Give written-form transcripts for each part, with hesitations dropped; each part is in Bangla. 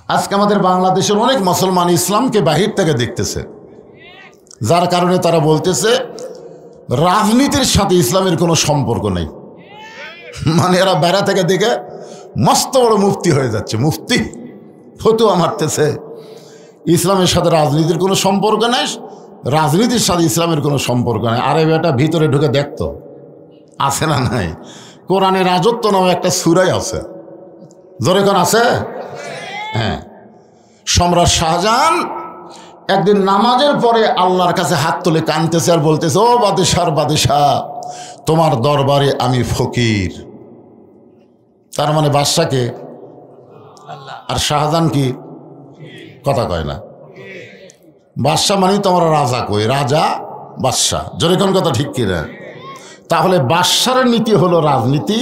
আজকে আমাদের বাংলাদেশের অনেক মুসলমান ইসলামকে বাহির থেকে দেখতেছে, যার কারণে তারা বলতেছে রাজনীতির সাথে ইসলামের কোনো সম্পর্ক নেই। মানে এরা বেড়া থেকে দেখে মস্ত বড় মুফতি হয়ে যাচ্ছে, মুফতি ফতুয়া মারতেছে, ইসলামের সাথে রাজনীতির কোনো সম্পর্ক নেই, রাজনীতির সাথে ইসলামের কোনো সম্পর্ক নেই। আরে বেটা ভিতরে ঢুকে দেখতো আছে না নাই? কোরআনে রাজত্ব নামে একটা সূরাই আছে, জোরে কোন আছে? হ্যাঁ। সম্রাট শাহজাহান একদিন নামাজের পরে আল্লাহর কাছে হাত তুলে কাঁদতেছে আর বলতেছে, ও বাদশার বাদশাহ, তোমার দরবারে আমি ফকির। তার মানে বাদশাকে আর শাহজাহান কি কথা কয় না? বাদশাহ মানে তোমার রাজা কই, রাজা বাদশাহ, যেরকম কথা ঠিক কিনা? তাহলে বাদশার নীতি হলো রাজনীতি,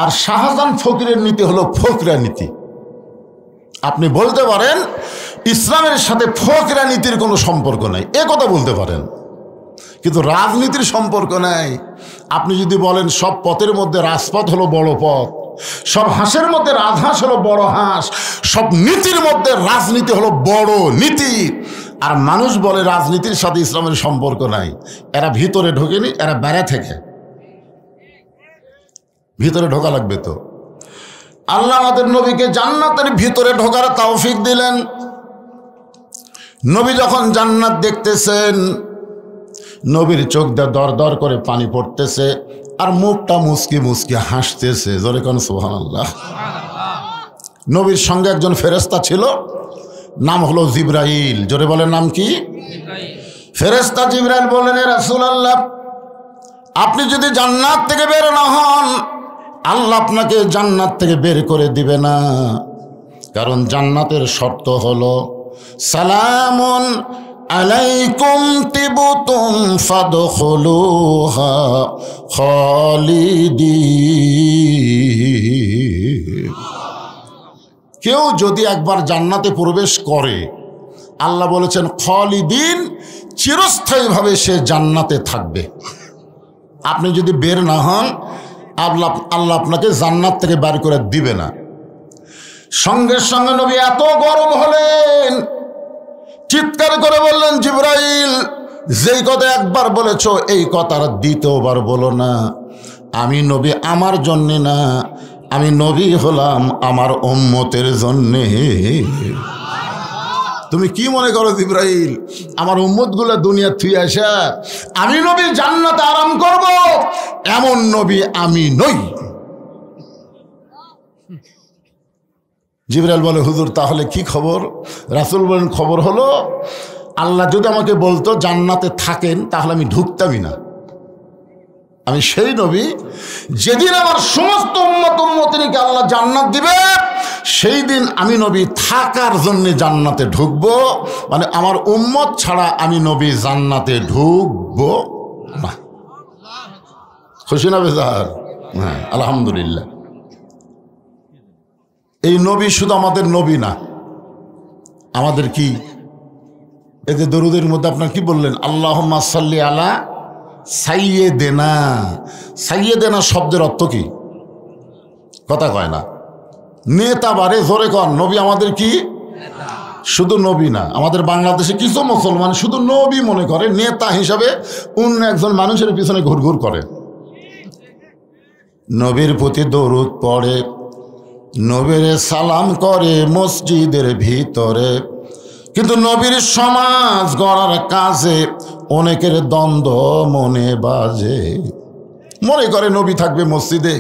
আর শাহজাহান ফকিরের নীতি হলো ফকরা নীতি। আপনি বলতে পারেন ইসলামের সাথে ফকরা নীতির কোনো সম্পর্ক নাই, এ কথা বলতে পারেন, কিন্তু রাজনীতির সম্পর্ক নাই। আপনি যদি বলেন সব পথের মধ্যে রাজপথ হলো বড় পথ, সব হাঁসের মধ্যে রাজহাঁস হলো বড় হাঁস, সব নীতির মধ্যে রাজনীতি হলো বড় নীতি, আর মানুষ বলে রাজনীতির সাথে ইসলামের সম্পর্ক নাই, এরা ভিতরে ঢোকেনি, এরা বেড়া থেকে ভিতরে ঢোকা লাগবে। তো আল্লাহ আমাদের নবীকে জান্নাতের ভিতরে ঢোকার তৌফিক দিলেন। নবী যখন জান্নাত দেখতেছেন, নবীর চোখ দিয়ে দর দর করে পানি পড়তেছে, আর মুখটা মুচকি মুচকি হাসতেছে, জোরে কোন সুবহানাল্লাহ। নবীর সঙ্গে একজন ফেরেশতা ছিল, নাম হলো জিবরাইল, জোরে বলেন নাম কি? ফেরেশতা জিবরাইল বললেন, এ রাসূলুল্লাহ, আপনি যদি জান্নাত থেকে বের না হন, আল্লাহ আপনাকে জান্নাত থেকে বের করে দিবে না, কারণ জান্নাতের শর্ত হলো সালামুন আলাইকুম তিবতুম ফাদখুলুহা খালিদিন। কেউ যদি একবার জান্নাতে প্রবেশ করে, আল্লাহ বলেছেন খালিদিন, চিরস্থায়ীভাবে সে জান্নাতে থাকবে। আপনি যদি বের না হন, আল্লাহ আপনাকে জান্নাত থেকে বের করে দিবে না। সঙ্গে সঙ্গে নবী এত গরম হলেন, চিৎকার করে বললেন, জিবরাইল, যেই কথা একবার বলেছো এই কথা আর দ্বিতীয়বার বলো না। আমি নবী আমার জন্যে না, আমি নবী হলাম আমার উম্মতের জন্যে। তুমি কি মনে করো জিবরাইল, আমার উম্মতগুলো দুনিয়া থুয়ে আসা আমি নবী জান্নাতে আরাম করব, এমন নবী আমি নই। জিবরাইল বলে, হুজুর তাহলে কি খবর? রাসূল বলেন, খবর হলো আল্লাহ যদি আমাকে বলতো জান্নাতে থাকেন, তাহলে আমি ঢুকতামই না। আমি সেই নবী, যেদিন আমার সমস্ত উম্মতকে আল্লাহ জান্নাত দিবে, সেই দিন আমি নবী থাকার জন্য জান্নাতে ঢুকবো, মানে আমার উম্মত ছাড়া আমি নবী জান্নাতে ঢুকবো না। খুশি না বেজার? হ্যাঁ, আলহামদুলিল্লাহ। এই নবী শুধু আমাদের নবী না, আমাদের কি এই যে দরুদের মধ্যে আপনার কি বললেন, আল্লাহুম্মা সাল্লি আলা সাইয়্যিদিনা। সাইয়্যিদিনা শব্দের অর্থ কি? কথা কয় না, নেতা বারে, জোরে কন। নবী আমাদের কি? শুধু নবী না, আমাদের বাংলাদেশে কিছু মুসলমান শুধু নবী মনে করে, নেতা হিসাবে অন্য একজন মানুষের পিছনে ঘুরঘুর করে। নবীর প্রতি দরুদ পড়ে, নবীর সালাম করে মসজিদের ভিতরে, কিন্তু নবীর সমাজ গড়ার কাজে অনেকের দ্বন্দ্ব মনে বাজে। মনে করে নবী থাকবে মসজিদে,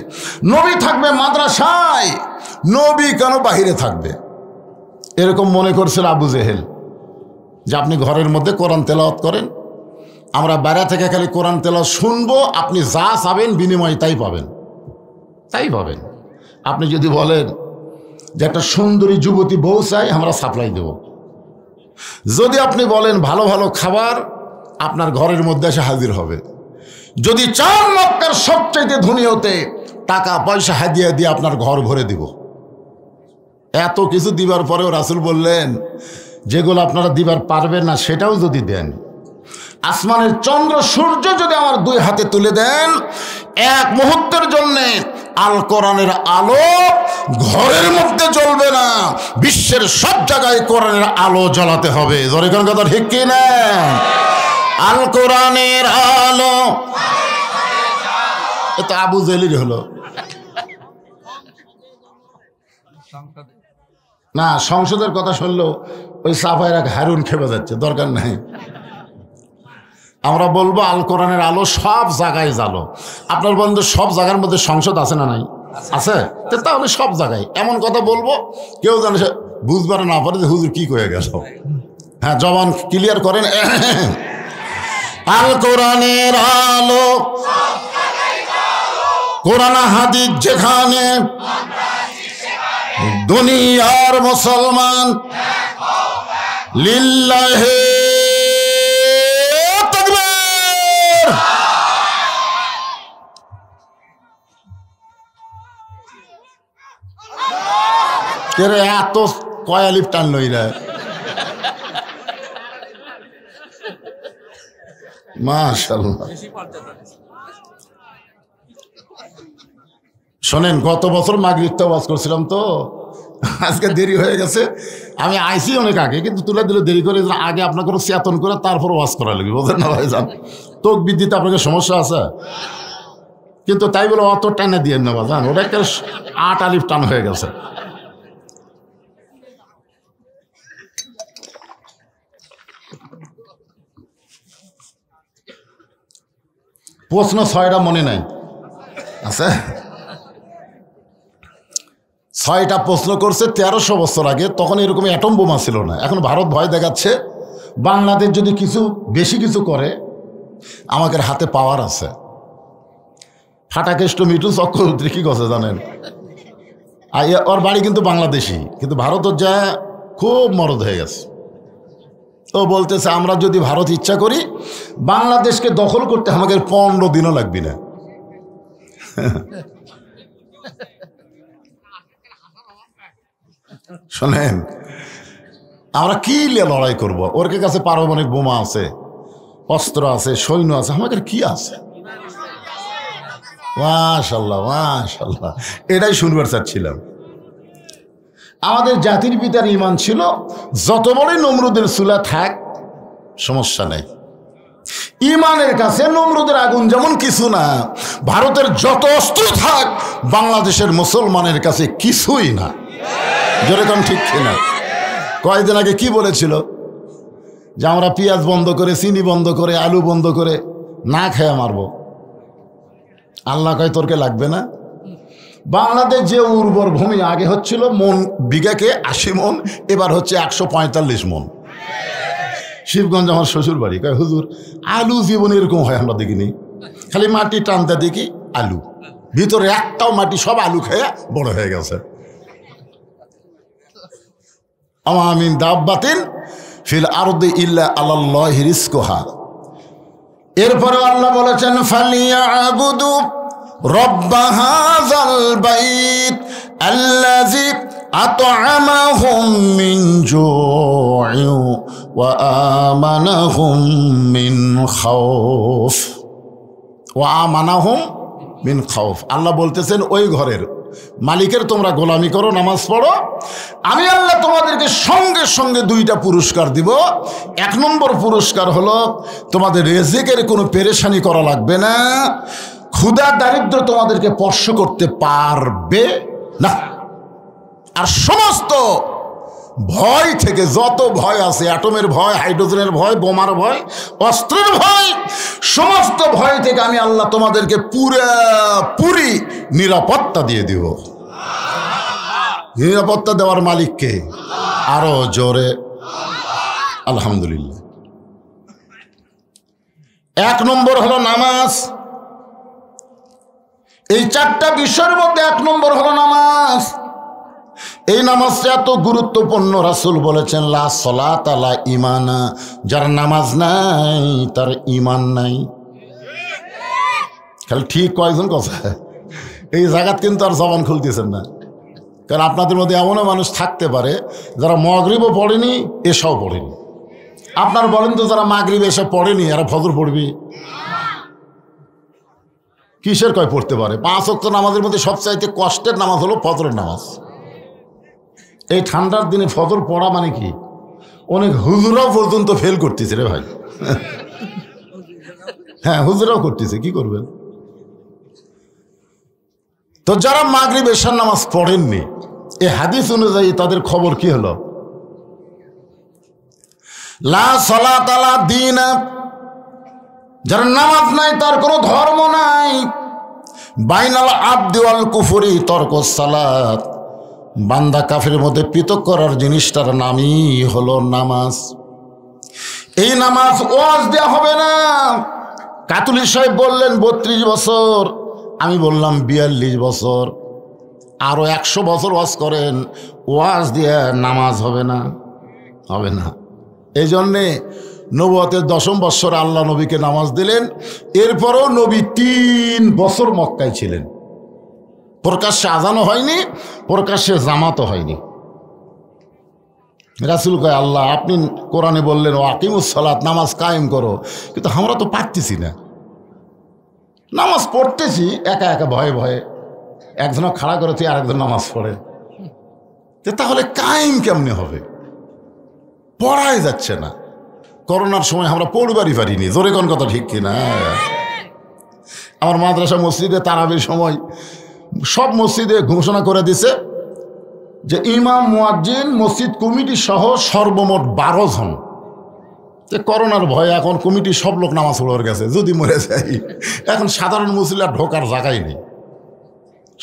নবী থাকবে মাদ্রাসায়, নবী কেন বাহিরে থাকবে? এরকম মনে করছিল আবু জেহেল, যে আপনি ঘরের মধ্যে কোরআন তেলাওয়াত করেন, আমরা বাইরে থেকে খালি কোরআন তেলাওয়াত শুনবো, আপনি যা চাবেন বিনিময়ে তাই পাবেন, তাই পাবেন। আপনি যদি বলেন যে একটা সুন্দরী যুবতী বউ চাই, আমরা সাপ্লাই দেব। যদি আপনি বলেন ভালো ভালো খাবার, আপনার ঘরের মধ্যে এসে হাজির হবে। যদি চান মক্কার সবচাইতে ধনী হতে, টাকা পয়সা হাদিয়া দিয়ে আপনার ঘর ভরে দিব। এত কিছু দিবার পরেও রাসূল বললেন, যেগুলো আপনারা দিবার পারবেন না সেটাও যদি দেন, আসমানের চন্দ্র সূর্য যদি আমার দুই হাতে তুলে দেন, এক মুহূর্তের জন্যে আল কোরআনের আলো ঘরের মধ্যে জ্বলবে না, বিশ্বের সব জায়গায় কোরআনের আলো জ্বালাতে হবে। জোরে কোন কথা ঠিক কি না? আল কোরআনের আলো, এটা আবু জেলির হলো না। সংসদের কথা শুনলেও ওই সাফাইরা হারুন খেপে যাচ্ছে, দরকার নাই। আমরা বলবো আল কোরআনের আলো সব জায়গায় জ্বালো। আপনার বন্ধু সব জায়গার মধ্যে সংসদ আছে না নাই? আছে। তাহলে সব জায়গায় এমন কথা বলবো কেউ জানে বুঝবার না পারে যে হুজুর কি কয়ে গেল। হ্যাঁ, জবান ক্লিয়ার করেন। আল কোরআনের আলো, কোরআন হাদিস যেখানে, দুনিয়ার মুসলমান লিল্লাহে তাকবীর। কেরে এত কয়ালিপ টানলো এরা? মাশাআল্লাহ। শোনেন, গত বছর মাগরিবটা ওয়াজ করছিলাম তো, আজকে দেরি হয়ে গেছে। আমি আইসি অনেক আগে, কিন্তু তুলে দিলে দেরি করে, আগে আপনাকে চেতন করে তারপর ওয়াজ করা লাগবে, বোঝেন না ভাইজান? তকবীর দিতে আপনাকে সমস্যা আছে, কিন্তু তাই বলে অত টানে দিয়ে না বাজান, ওটা একটা 8 আলিফ টান হয়ে গেছে। প্রশ্ন 6টা মনে নাই আছে? 6টা প্রশ্ন করছে 1300 বছর আগে। তখন এরকম অ্যাটম বোমা ছিল না। এখন ভারত ভয় দেখাচ্ছে বাংলাদেশ যদি কিছু বেশি কিছু করে আমাদের হাতে পাওয়ার আছে। ফাটাকেষ্ট মিঠু চক্রবর্তী কি কথা জানেন? ওর বাড়ি কিন্তু বাংলাদেশি, কিন্তু ভারতের যা খুব মরদ হয়ে গেছে। তো বলতেছে আমরা যদি ভারত ইচ্ছা করি বাংলাদেশকে দখল করতে আমাদের 15 দিনও লাগবে না। শোনেন, আমরা কি লড়াই করব? ওর কাছে পারমাণবিক বোমা আছে, অস্ত্র আছে, সৈন্য আছে, আমাদের কি আছে? মাশাআল্লাহ মাশাআল্লাহ, এটাই শুনবার চাচ্ছিলাম। আমাদের জাতির পিতার ঈমান ছিল যত বড়ই নমরুদের চুলা থাক সমস্যা নেই, ঈমানের কাছে নমরুদের আগুন যেমন কিছু না, ভারতের যত অস্ত্র থাক বাংলাদেশের মুসলমানের কাছে কিছুই না। যেরকম ঠিক কিনা? কয়েকদিন আগে কি বলেছিল যে আমরা পেঁয়াজ বন্ধ করে, চিনি বন্ধ করে, আলু বন্ধ করে না খেয়ে মারবো। আল্লাহ কয় তোরকে লাগবে না। বাংলাদেশ যে উর্বর ভূমি, আগে হচ্ছিল মন বিঘাকে 80 মন, এবার হচ্ছে 145 মন। শিবগঞ্জ আমার শ্বশুর বাড়ি, কয় হুজুর আলু জীবনে এরকম হয় আমরা দেখিনি, খালি মাটি টানতে দেখি আলু, ভিতরে একটাও মাটি, সব আলু খেয়ে বড় হয়ে গেছে। আমিন দাব্বাতিন ফিল আরদি ইল্লা আলাল্লাহি রিজকুহা। এরপরে আল্লাহ বলেছেন ফালিয়াবুদু রব্ব হাযাল বাইত আল্লাযী আত'আমাহুম মিন জু'ইন ওয়া আমানাহুম মিন খাউফ। ওয়া আমানাহুম মিন খাউফ। আল্লাহ বলতেছেন ওই ঘরের মালিকের তোমরা গোলামি করো, নামাজ পড়ো, আমি আল্লাহ তোমাদেরকে সঙ্গে সঙ্গে 2টা পুরস্কার দিব। 1 নম্বর পুরস্কার হলো তোমাদের রিজিকের কোনো পেরেশানি করা লাগবে না, ক্ষুধা দারিদ্র তোমাদেরকে স্পর্শ করতে পারবে না। আর সমস্ত ভয় থেকে, যত ভয় আছে, অ্যাটমের ভয়, হাইড্রোজেনের ভয়, বোমার ভয়, অস্ত্রের ভয়, সমস্ত ভয় থেকে আমি আল্লাহ তোমাদেরকে পুরোপুরি নিরাপত্তা দিয়ে দিব। নিরাপত্তা দেওয়ার মালিককে আরো জোরে আলহামদুলিল্লাহ। 1 নম্বর হলো নামাজ। এই 4টা বিষয়ের মধ্যে 1 নম্বর হলো নামাজ। এই নামাজটা এত গুরুত্বপূর্ণ, রাসূল বলেছেন লা সলাতা লা ঈমানা, যার নামাজ নাই তার ঈমান নাই। খালি ঠিক কয়জন কথা এই জায়গাত কিন্তু আর জবান খুলতেছেন না, কারণ আপনাদের মধ্যে এমনও মানুষ থাকতে পারে যারা মাগরিবও পড়েনি, এশাও পড়েনি। আপনার বলেন তো যারা মাগরিব এসে পড়েনি এরা ফজর পড়বি? কিসের কয় পড়তে পারে? 5 ওয়াক্ত নামাজের মধ্যে সবচাইতে কষ্টের নামাজ হলো ফজরের নামাজ। এই ঠান্ডার দিনে ফজর পড়া মানে কি? অনেক হুজুরাও পর্যন্ত ফেল করতেছে রে ভাই। হ্যাঁ, হুজুরাও করতেছে, কি করবেন? তো যারা মাগরিব এশার নামাজ পড়েননি, এই হাদিস অনুযায়ী তাদের খবর কি হলো? লা সালাত আলা দীন, যার নামাজ নাই তার কোনো ধর্ম নাই। বাইনাল আবদি ওয়াল কুফরি তরকুস সালাত, বান্দা কাফেরের মধ্যে পৃথক করার জিনিসটার নামই হলো নামাজ। এই নামাজ ওয়াজ দেওয়া হবে না। কাতুলি সাহেব বললেন 32 বছর, আমি বললাম 42 বছর, আরো 100 বছর ওয়াজ করেন, ওয়াজ দিয়ে নামাজ হবে না, হবে না। এই জন্যে নবুয়তের 10ম বৎসরে আল্লাহ নবীকে নামাজ দিলেন। এরপরও নবী 3 বছর মক্কায় ছিলেন। প্রকাশ্যে আজানও হয়নি, প্রকাশ্যে জামাতও হয়নি। রাসূল কয়, আল্লাহ আপনি কোরআনে বললেন ও আকিমুস সালাত, নামাজ কায়েম করো, কিন্তু আমরা তো পারতেছি না। নামাজ পড়তেছি একা একা ভয়ে ভয়ে, একজন খাড়া করেছি আরেকজন নামাজ পড়ে, তাহলে কায়েম কেমনে হবে? পড়াই যাচ্ছে না। করোনার সময় আমরা পড়বারই পারিনি, জোরে কোন কথা ঠিক কিনা? আমার মাদ্রাসা মসজিদে তারাবির সময় সব মসজিদে ঘোষণা করে দিছে যে ইমাম, মুয়াজ্জিন, মসজিদ কমিটি সহ সর্বমোট 12 জন। করোনার ভয়ে এখন কমিটি সব লোক নামাজ পড়ার গেছে, যদি মরে যাই এখন সাধারণ মুসলিম আর ঢোকার জায়গাই নেই।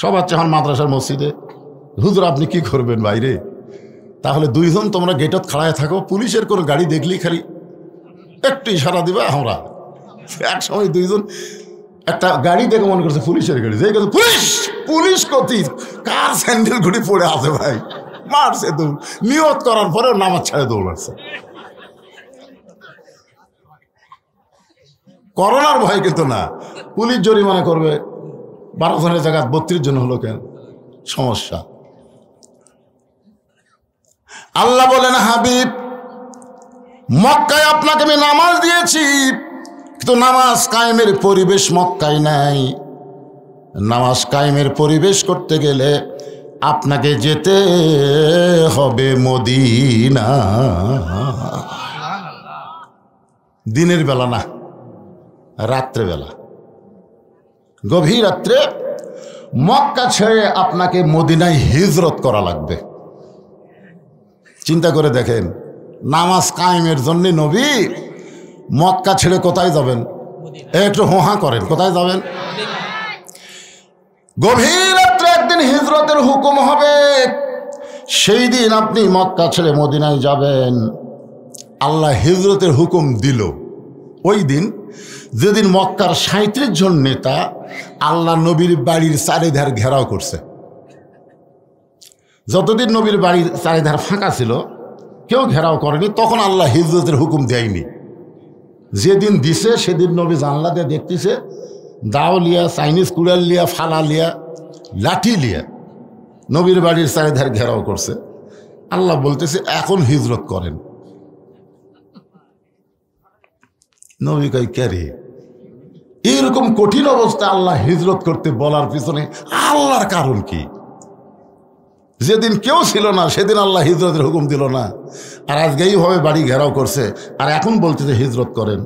সব আছে এখন মাদ্রাসার মসজিদে। হুজুর আপনি কি করবেন বাইরে? তাহলে 2 জন তোমরা গেটত খাড়ায় থাকো, পুলিশের কোনো গাড়ি দেখলেই খালি একটু ইশারা দিবা। আমরা এক সময় 2 জন একটা গাড়ি দেখে মনে করছে পুলিশের গাড়ি, যে গেছে পুলিশ পুলিশ কতি, কার স্যান্ডেল ঘুড়ি পড়ে আছে ভাই, মারছে দৌড়, নিয়ত করার পরেও নামাজ ছাড়ে দৌড় মারছে। করোনার ভয় কিন্তু না, পুলিশ জরিমানা করবে। 12 জনের জায়গায় 32 জন হলো কেন? সমস্যা। আল্লাহ বলেন, হাবিব মক্কায় আপনাকে আমি নামাজ দিয়েছি, কিন্তু নামাজ কায়েমের পরিবেশ মক্কায় নাই। নামাজ কায়েমের পরিবেশ করতে গেলে আপনাকে যেতে হবে মদিনা। দিনের বেলা না, রাত্রেবেলা, গভীর রাত্রে মক্কা ছেড়ে আপনাকে মদিনায় হিজরত করা লাগবে। চিন্তা করে দেখেন, নামাজ কায়েমের জন্য নবী মক্কা ছেড়ে কোথায় যাবেন? একটু হোহা করেন, কোথায় যাবেন? গভীর রাত্রে একদিন হিজরতের হুকুম হবে, সেই দিন আপনি মক্কা ছেড়ে মদিনায় যাবেন। আল্লাহ হিজরতের হুকুম দিল ওই দিন, যেদিন মক্কার 37 জন নেতা আল্লাহ নবীর বাড়ির চারিধার ঘেরাও করছে। যতদিন নবীর বাড়ির চারিধার ফাঁকা ছিল, কেউ ঘেরাও করেনি, তখন আল্লাহ হিজরতের হুকুম দেয়নি। যেদিন দিছে সেদিন নবী জানলা দিয়ে দেখতেছে, দাও লিয়া, চাইনিজ কুড়াল লিয়া, ফালা লিয়া, লাঠি লিয়া নবীর বাড়ির চারিধার ঘেরাও করছে। আল্লাহ বলতেছে এখন হিজরত করেন। নবী কয় কে রে? এরকম কঠিন অবস্থা আল্লাহ হিজরত করতে বলার পিছনে আল্লাহর কারণ কি? যেদিন কেউ ছিল না সেদিন আল্লাহ হিজরতের হুকুম দিল না, আর আজকে এইভাবে বাড়ি ঘেরাও করছে, আর এখন বলতেছে হিজরত করেন।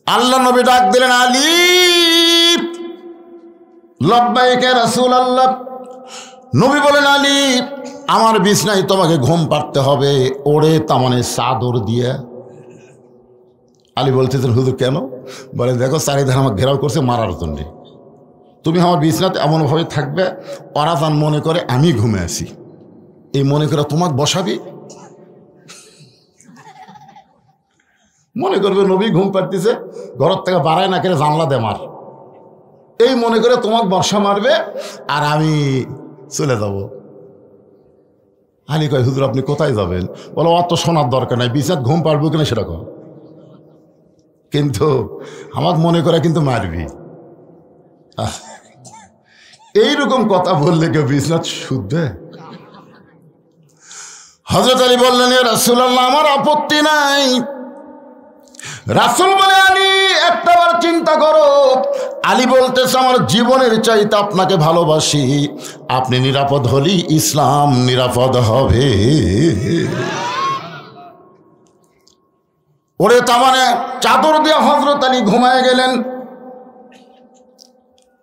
আল্লাহ নবী ডাক দিলেন, আলী, লব্বাইক ইয়া রাসূলুল্লাহ। নবী বলেন, আলী আমার বিছনায় তোমাকে ঘুম পাড়তে হবে, ওড়ে তামানে চাদর দিয়ে। আলী বলতেছেন, হুজুর কেন? বলে, দেখো চারিধার আমাকে ঘেরাও করছে মারার জন্যে, তুমি আমার বিছনাতে এমনভাবে থাকবে ওরা যেন মনে করে আমি ঘুমে আছি, এই মনে করে তোমাকে বসাবি। মনে করবে নবী ঘুম পাড়তেছে, ঘরের থেকে বাড়ায় না করে জানলা দে মার, এই মনে করে তোমাকে বর্ষা মারবে আর আমি চলে যাব। আলী কয়, হুজুর আপনি কোথায় যাবেন? বলো, অত শোনার দরকার নাই, বিছানাত ঘুম পাড়বো কিনা সেটা কর, কিন্তু আমাকে মনে করে কিন্তু মারবি। এইরকম কথা বললে কেউ বিছনাত শুধবে? হযরত আলী বললেন, ইয়া রাসূলুল্লাহ আমার আপত্তি নাই। রাসূল বলে, আলী একটাবার চিন্তা করো, আলী বলতেছে আমার জীবনের চাইতে আপনাকে ভালোবাসি, আপনি নিরাপদ হলেই ইসলাম নিরাপদ হবে। ওরে তামানে চাদর দিয়ে হযরত আলী ঘুমায় গেলেন।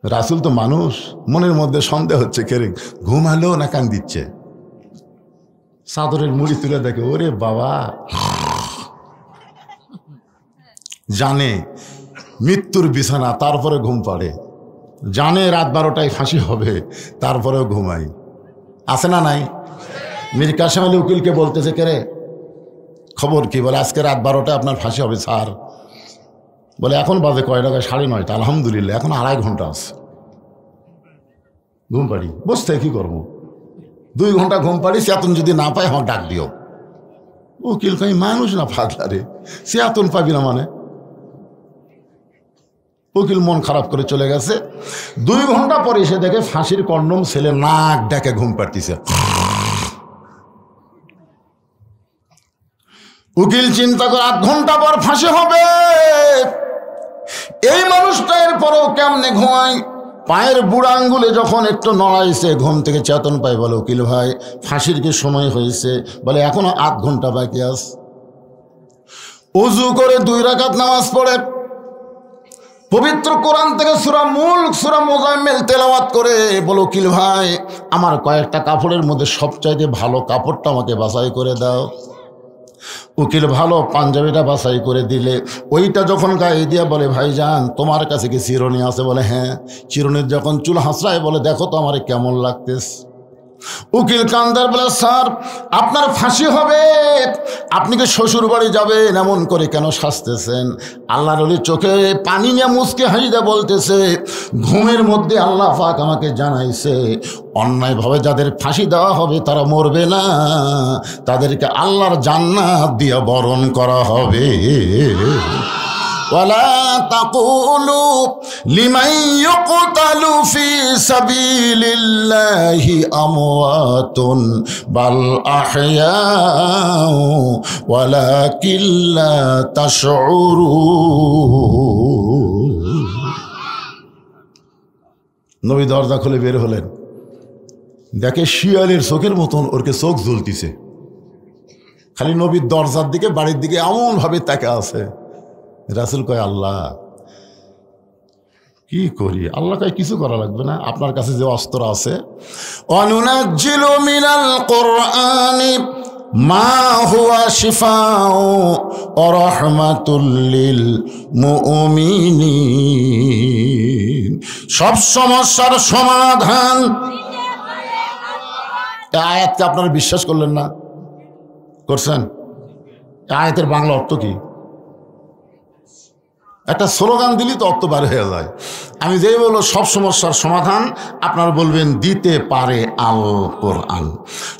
রাসূল তো মানুষ, মনের মধ্যে সন্দেহ হচ্ছে, কেরে ঘুমালো না কান দিচ্ছে। চাদরের মুড়ি তুলে দেখে, ওরে বাবা, জানে মৃত্যুর বিছানা, তারপরে ঘুম পাড়ে। জানে রাত 12টায় ফাঁসি হবে, তারপরেও ঘুমাই। আছে না নাই? মীর কাসেম আলী উকিলকে বলতেছে, কেরে খবর কি? বলে আজকে রাত 12টায় আপনার ফাঁসি হবে স্যার। বলে এখন বাজে কয় টাকা? 9:30। আলহামদুলিল্লাহ, এখন 2.5 ঘন্টা আছে। ঘুম পাড়ি, বসতে কি করবো? 2 ঘন্টা ঘুম পাড়ি, চেতন যদি না পাই আমার ডাক দিও। উকিল কই মানুষ না পাগলা রে, চেতন পাবি না মানে? উকিল মন খারাপ করে চলে গেছে। 2 ঘন্টা পরে এসে দেখে ফাঁসির কন্ডম ছেলে নাক ডেকে ঘুম পাড়তিছে। উকিল চিন্তা করে 8 ঘন্টা পর ফাঁসি হবে, এই মানুষটা এরপরও কেমনে ঘুমায়? পায়ের বুড়া আঙ্গুলে যখন একটু নড়াইছে, ঘুম থেকে চেতন পায়। বলে উকিল ভাই, ফাঁসির কি সময় হয়েছে? বলে এখনো 8 ঘন্টা বাকি আছে। ওযু করে 2 রাকাত নামাজ পড়ে পবিত্র কোরআন থেকে সূরা মুলক, সূরা মুজাম্মিল তেলাওয়াত করে বলে উকিল ভাই, আমার কয়েকটা কাপড়ের মধ্যে সবচাইতে ভালো কাপড়টা আমাকে বাছাই করে দাও। উকিল ভালো পাঞ্জাবিটা বাছাই করে দিলে, ওইটা যখন গায়ে দিয়ে বলে ভাইজান তোমার কাছে কি চিরুনি আছে? বলে হ্যাঁ। চিরুনির যখন চুল হাসড়ায় বলে দেখো তো আমার কেমন লাগতেছে। উকিল কান্দার বলে স্যার আপনার ফাঁসি হবে, আপনি কি শ্বশুর বাড়ি যাবেন? এমন করে কেন শাস্তেছেন? আল্লাহর ওলি চোখে পানি নিয়ে মুচকে হাসিতে বলতেছে, ঘুমের মধ্যে আল্লাহ পাক আমাকে জানাইছে অন্যায়ভাবে যাদের ফাঁসি দেওয়া হবে তারা মরবে না, তাদেরকে আল্লাহর জান্নাত দিয়ে বরণ করা হবে। ولا تقولوا لمن يقتل في سبيل الله أموات بل أحياء ولكن لا تشعرون। নবী দরজা খুলে বের হলেন, দেখে শিয়ালের চোখের মতন ওরকে চোখ জ্বলতিছে। খালি নবীর দরজার দিকে, বাড়ির দিকে এমন ভাবে তাকে আছে। রাসূল কয় আল্লাহ কি করি? আল্লাহ কয় কিছু করা লাগবে না, আপনার কাছে যে অস্ত্র আছে, অনুনাজ্জিলু মিনাল কুরআনি মা হুয়া শিফাউ ওয়া রাহমাতুল লিল মুমিনিন। সব সমস্যার সমাধান। এই আয়াতকে আপনারা বিশ্বাস করলেন না? করছেন? এই আয়াতের বাংলা অর্থ কি? একটা স্লোগান দিলি তো অর্থ বার হয়ে যায়। আমি যেই বলবো সব সমস্যার সমাধান, আপনারা বলবেন দিতে পারে আল কোরআন।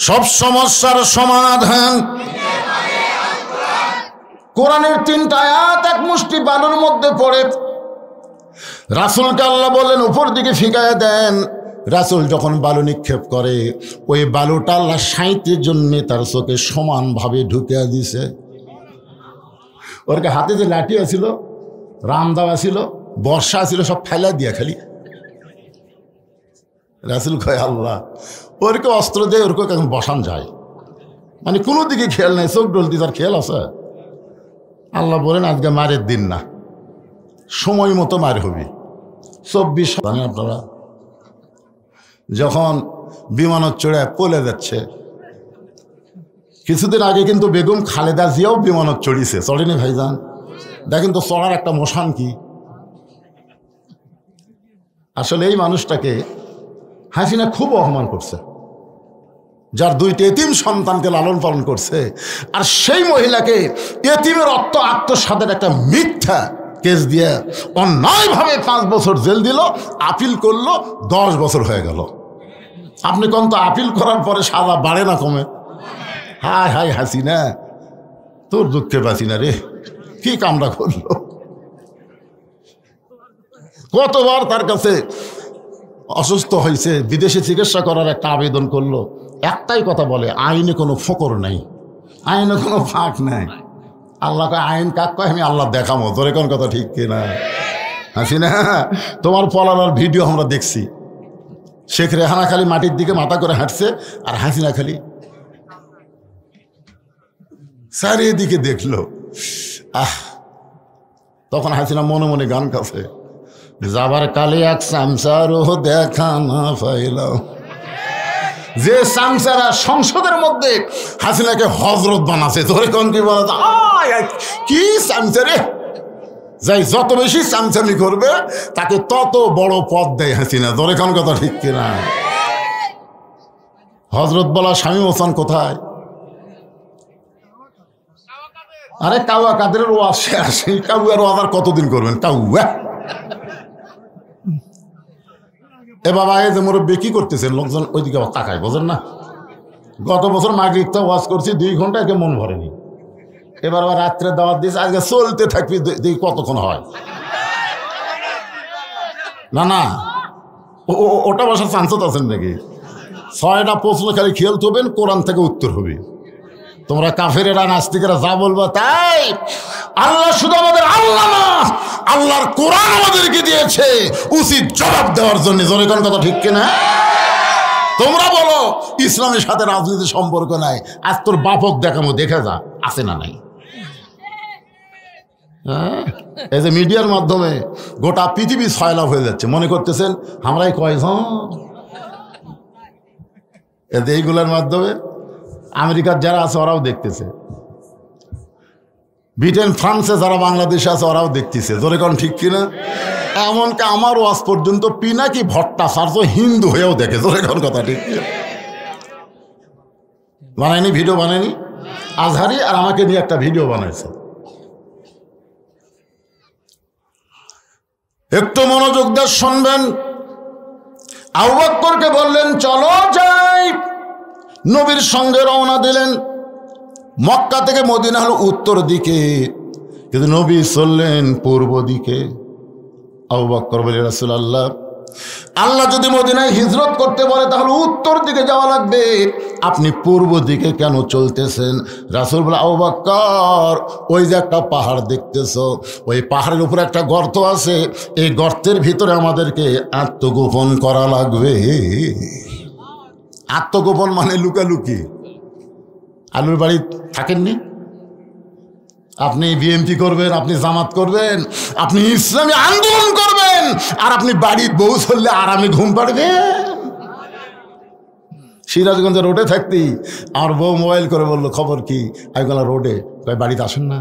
সব সমস্যার সমাধান কোরআনের 3টা আয়াত এক মুষ্টি বালুর মধ্যে পড়ে। রাসূলকে আল্লাহ বলেন উপর দিকে ফিকায় দেন। রাসূল যখন বালু নিক্ষেপ করে, ওই বালুটা আল্লাহ 37 জন্য তার চোখে সমানভাবে ঢুকে দিছে। ওর হাতে যে লাঠি আছিল, রামদাওয়া ছিল, বর্ষা ছিল, সব ফেলা দিয়া খালি। রাসূল কয় আল্লাহ ওরকে অস্ত্র দিয়ে ওরকে এখন বসান যায়, মানে কোনো দিকে খেয়াল নাই, চোখ ডলতি তার খেয়াল আছে। আল্লাহ বলেন আজকে মারের দিন না, সময় মতো মার হবে। 24 জানেন আপনারা, যখন বিমানত চড়ে পলে যাচ্ছে, কিছুদিন আগে কিন্তু বেগম খালেদা জিয়াও বিমানত চড়িছে, চড়েনি ভাইজান? দেখেন তো চড়ার একটা মোশান কি। আসলে এই মানুষটাকে হাসিনা খুব অপমান করছে, যার 2টি এতিম সন্তানকে লালন পালন করছে, আর সেই মহিলাকে এতিমের আত্মসাতের একটা মিথ্যা কেস দিয়ে অন্যায়ভাবে 5 বছর জেল দিল, আপিল করলো 10 বছর হয়ে গেল। আপনি কোন তো আপিল করার পরে সাজা বাড়ে না কমে? হায় হায় হাসিনা, তোর দুঃখে বাঁচি না রে, কি কামড়া করলো। কতবার তার কাছে অসুস্থ হয়েছে, বিদেশে চিকিৎসা করার একটা আবেদন করলো। একটাই কথা বলে, আইনে কোনো ফকর নাই, আইনে কোনো ফাঁক নাই। আল্লাহকে আইন কাক কয়, আমি আল্লাহ দেখামো, তোর কোন কথা ঠিক কিনা? হাসিনা, তোমার পলানোর ভিডিও আমরা দেখছি। শেখ রেহানা খালি মাটির দিকে মাথা করে হাঁটছে, আর হাসিনা খালি চারিদিকে দেখলো। তখন হাসিনা মনে মনে গান কাছে, যাবার কালে এক সামসারও দেখা না পাইলাম। যে সামসারা সংসদের মধ্যে হাসিনাকে হজরত বানাছে, ধরে কোন কি বলা, কি সামসারে, যাই যত বেশি চামচামি করবে তাকে তত বড় পদ দেয় হাসিনা। ধরে কোন কথা ঠিক কিনা? হজরত বলা শামীম হোসেন কোথায়? আরে কাউয়া কাদের ওয়াজ শেষ, কাউয়ার ওয়াজ আর কতদিন করবেন? কাউয়া এ বাবা, এই যে মুরব্বী কি করতেছেন, লোকজন ওইদিকে তাকায়, বোঝেন না? গত বছর মাগরিবটা ওয়াজ করছি 2 ঘন্টা, একে মন ভরেনি। এবার আবার রাত্রে দাওয়াত দিয়েছে, আজকে চলতে থাকবি, দেখি কতক্ষণ হয়। না না, ওটা বসার চান্সও আছেন নাকি? 6টা প্রশ্ন খালি খেয়াল হবেন, কোরআন থেকে উত্তর হবে। তোমরা কাফেরেরা নাস্তিকেরা যা বলবা তাই। আল্লাহ শুধু আমাদের আল্লাহ না, আল্লাহর কোরআন আমাদেরকে দিয়েছে উচিত জবাব দেওয়ার জন্য। জোরে কোন কথা ঠিক কিনা? তোমরা বলো ইসলামের সাথে রাজনীতির সম্পর্ক নাই, আজ তোর বাপক দেখামো, দেখে যা আছে না নাই। এই যে মিডিয়ার মাধ্যমে গোটা পৃথিবী সয়লাভ হয়ে যাচ্ছে, মনে করতেছেন আমরাই কয়জন। এইগুলোর মাধ্যমে আমেরিকার যারা আছে ওরাও দেখতেছে, ব্রিটেন ফ্রান্সে যারা বাংলাদেশে আছে ওরাও দেখতেছে। জোরে কোন ঠিক কিনা? এমনকি আমার ওয়াজ পর্যন্ত পিনাকি ভট্টাচার্য হিন্দু হয়েও দেখে। জোরে কোন কথা ঠিক কিনা? বানায়নি, ভিডিও বানায়নি, আজহারি আর আমাকে নিয়ে একটা ভিডিও বানাইছে। একটু মনোযোগ দিয়ে শুনবেন। আবু বকরকে বললেন চলো যাই, নবীর সঙ্গে রওনা দিলেন। মক্কা থেকে মদিনা হলো উত্তর দিকে, কিন্তু নবী চললেন পূর্ব দিকে। আবু বকর বলে রাসূলুল্লাহ, আল্লাহ যদি মদিনায় হিজরত করতে বলে তাহলে উত্তর দিকে যাওয়া লাগবে, আপনি পূর্ব দিকে কেন চলতেছেন? রাসূল বলে, আবু বকর ওই যে একটা পাহাড় দেখতেছ, ওই পাহাড়ের উপরে একটা গর্ত আছে, এই গর্তের ভিতরে আমাদেরকে আত্মগোপন করা লাগবে। আত্মগোপন মানে লুকালুকি। আলুর বাড়ি থাকেননি আপনি? বিএনপি করবেন, আপনি জামাত করবেন, আপনি ইসলামী আন্দোলন করবেন, আর আপনি বাড়ির বউ চললে আরামে ঘুম পাড়বেন। সিরাজগঞ্জে রোডে থাকতি আমার বউ মোবাইল করে বললো, খবর কি? আমি বললাম রোডে। বাড়িতে আসেন না?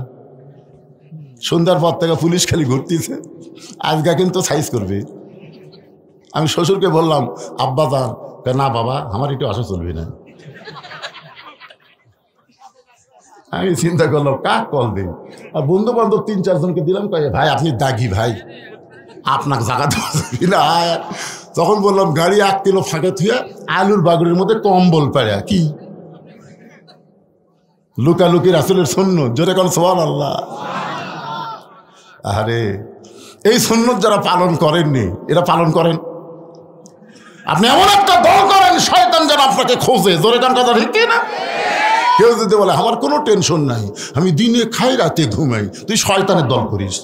সন্ধ্যার পর থেকে পুলিশ খালি ঘুরতেছে, আজকে কিন্তু সাইজ করবে। আমি শ্বশুরকে বললাম, আব্বা যান? না বাবা, আমার একটু আসা চলবে না। আমি চিন্তা করলাম কাক কল দিন, আর বন্ধু বান্ধব 3-4 জনকে দিলাম, কয়ে ভাই আপনি দাগি ভাই, আপনাকে জাগাতে পারবি না। তখন বললাম গাড়ি 1 কিলো ফাঁকে থুয়ে আলুর বাগুড়ির মধ্যে কম্বল পাড়া কি লুকালুকি রাসূলের সুন্নাত। জোরে কোন সুবহানাল্লাহ। আরে এই সুন্নাত যারা পালন করেননি এরা পালন করেন। আপনি এমন একটা দল করেন শয়তান যেন আপনাকে খোঁজে। জোরে কোন কথা ঠিক না? কেউ যদি বলে আমার কোনো টেনশন নাই, আমি দিনে খাই রাতে ঘুমাই, তুই শয়তানের দল করিস,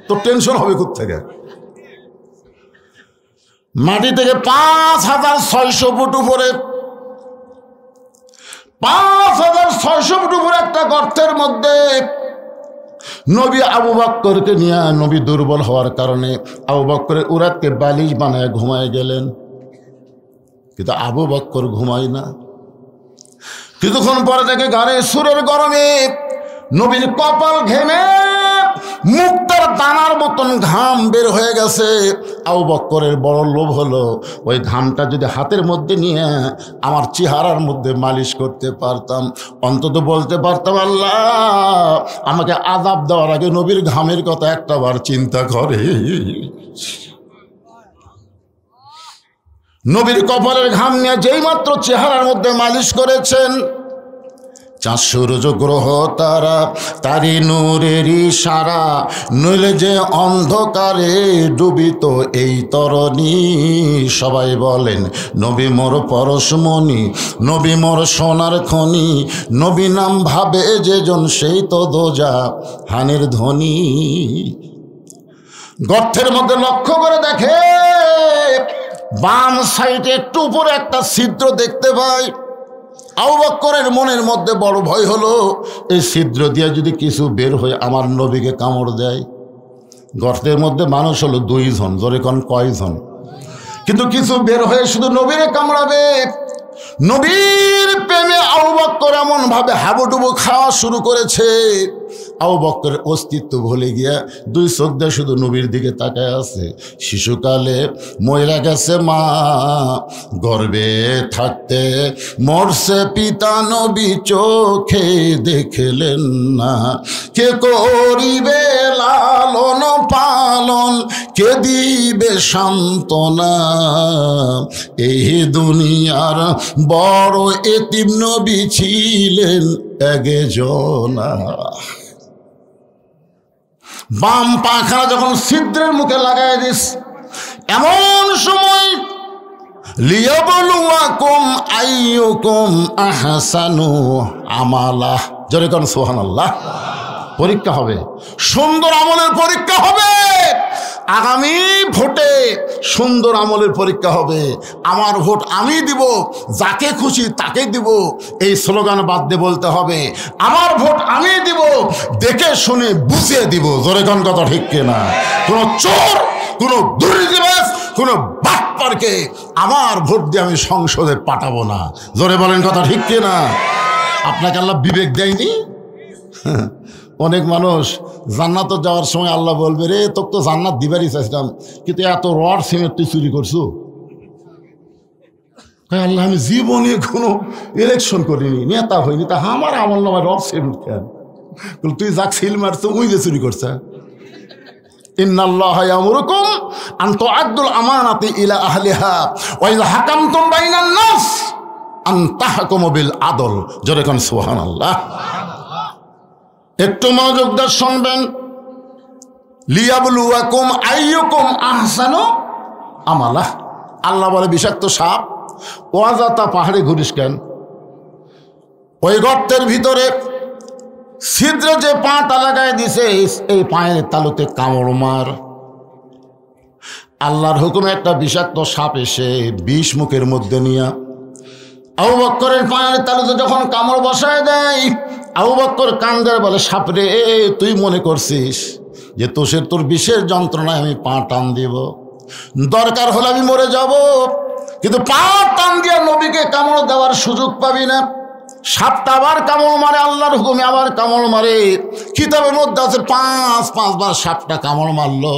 তোর টেনশন হবে কোত্থেকে? মাটি থেকে 5600 ফুট উপরে, 5600 ফুট উপরে একটা গর্তের মধ্যে নবী আবু বকরকে নিয়ে, নবী দুর্বল হওয়ার কারণে আবু বকরের উরাতকে বালিশ বানায় ঘুমায় গেলেন, কিন্তু আবু বকর ঘুমায় না। কিছুক্ষণ পরে থেকে গাড়ি সুরের গরমে নবীর কপাল ঘেমে মুক্তার দানার মতন ঘাম বের হয়ে গেছে। আবু বকরের বড় লোভ হলো ওই ঘামটা যদি হাতের মধ্যে নিয়ে আমার চেহারার মধ্যে মালিশ করতে পারতাম, অন্তত বলতে পারতাম আল্লাহ আমাকে আযাব দেওয়ার আগে নবীর ঘামের কথা একটাবার চিন্তা করে। নবীর কপালের ঘাম নিয়ে যেই মাত্র চেহারার মধ্যে মালিশ করেছেন, চাঁদ সূর্য গ্রহ তারা তারি নূরের ইশারা, নইলে যে অন্ধকারে ডুবিত এই তরণী। সবাই বলেন নবী মোর পরশমণি, নবী মোর সোনার খনি, নবী নাম ভাবে যেজন সেই তো দোজা হানের ধ্বনি। গর্তের মধ্যে লক্ষ্য করে দেখে বাম সাইডে একটু উপরে একটা ছিদ্র দেখতে পাই। আবু বকরের মনের মধ্যে বড় ভয় হলো, এই ছিদ্র দিয়ে যদি কিছু বের হয়ে আমার নবীকে কামড় দেয়। গর্তের মধ্যে মানুষ হলো 2 জন, জোরে কোন কয়জন? কিন্তু কিছু বের হয়ে শুধু নবীরে কামড়াবে। নবীর প্রেমে আবু বকর এমন ভাবে হাবুডুবু খাওয়া শুরু করেছে, আবু বকরের অস্তিত্ব ভুলে গিয়া 2 চোখ দিয়ে শুধু নবীর দিকে তাকায় আছে। শিশুকালে মইরা গেছে মা, গর্ভে থাকতে মরছে পিতা, নবী চোখে দেখলেন না। কে করিবে লালন পালন, কে দিবে সান্ত্বনা, এই দুনিয়ার বড় এতিম নবী ছিলেন একজনা। বাম পাখানা যখন ছিদ্রের মুখে লাগাই দিস, এমন সময় লিয়াবলুয়াকুম আইয়ুকুম আহসানু আমালা, জোরে কোন সুবহানাল্লাহ। পরীক্ষা হবে, সুন্দর আমলের পরীক্ষা হবে। আগামী ভোটে সুন্দর আমলের পরীক্ষা হবে। আমার ভোট আমি দিব, যাকে খুশি তাকে দিব, এই স্লোগান বাদ দিয়ে বলতে হবে আমার ভোট আমি দিব, দেখে শুনে বুঝিয়ে দিব। জোরে কোন কথা ঠিক কিনা? কোন চোর, কোন দুর্নীতিবাজ, কোন বাটপারকে আমার ভোট দিয়ে আমি সংসদে পাঠাবো না। জোরে বলেন কথা ঠিক কিনা? আপনাকে আল্লাহ বিবেক দেয়নি? অনেক মানুষ জান্নাত যাওয়ার সময় আল্লাহ বলবে, রে তোকে তো জান্নাত দিবারই চাইছিলাম, কিন্তু এত রড সিমেন্ট তুই চুরি করছো। আল্লাহ আমি জীবনে কোনো ইলেকশন করিনি, নেতা হইনি, তা আমার আমল নামায় রড সিমেন্ট কেন? তুই যাক সিল মারছো ওই যে চুরি করছে। ইন্নাল্লাহা ইয়ামুরুকুম আন তুআদ্দুল আমানাতি ইলা আহলিহা ওয়া ইযা হাকামতুম বাইনান নাস আন তাহকুমু বিল আদল। জোরে কোন সুবহানাল্লাহ। একটু মনোযোগ দিয়ে শুনবেন। লিয়াবলুয়াকুম আইয়ুকুম আহসানু আমালা। আল্লাহ বলে বিষাক্ত সাপ, ওয়াজাতা পাহাড়ে ঘুরিস কেন? ওই গর্তের ভিতরে ছিদ্রে যে পাটা লাগায় দিছে, এই পায়ের তালুতে কামড় মার। আল্লাহর হুকুমে একটা বিষাক্ত সাপ এসে বিষ মুখের মধ্যে নিয়ে আবু বকরের পায়ের তালুতে যখন কামড় বসায় দেয়, আবু বকর কান্দে বলে, সাপরে তুই মনে করছিস যে তোর বিষের যন্ত্রণায় আমি পা টান দিব? দরকার হলে আমি মরে যাব, কিন্তু পা টান দিয়ে নবীকে কামড় দেওয়ার সুযোগ পাবি না। সাপটা আবার কামড় মারে, আল্লাহর হুকুমে আবার কামড় মারে। কিতাবের মধ্যে আছে 5বার সাপটা কামড় মারলো,